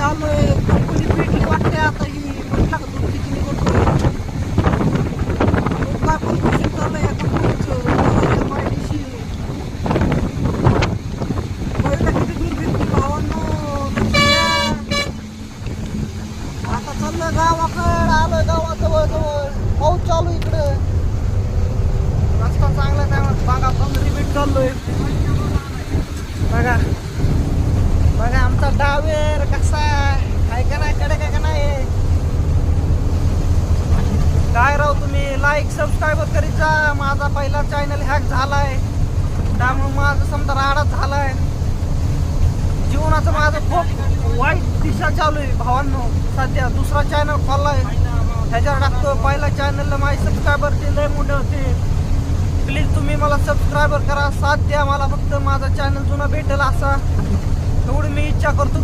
आलोय कंपनी पेटली वाटते आता ही म्हटलं का दूध किती निघतो काय पण कृषी चाललंय या कंपनीचं पाहिजे पहिलं किती दूर भेटली भावांनो आता चाललं गावाकडं आलोय गावाजवळ जवळ पाऊस चालू इकडं रस्ता चांगला त्यामुळे बागा 15 मिनिट चाललोय बघा बघा आमचा डावेर कसा आहे का नाही कडे का नाही काय राव तुम्ही लाईक सबस्क्राईब करीत जा माझा पहिला चॅनल हॅक झालाय त्यामुळे माझं समजा राडा झालाय जीवनाचं माझं खूप वाईट दिशा चालू आहे भावांनो सध्या दुसरा चॅनल खोललाय ह्याच्यावर टाकतो पहिला चॅनलला माझे सबस्क्रायबर ते लय मोठे होते प्लीज तुम्ही मला सबस्क्रायबर करा साथ द्या मला फक्त माझा चॅनल जुना भेटेल असा एवढी मी इच्छा करतो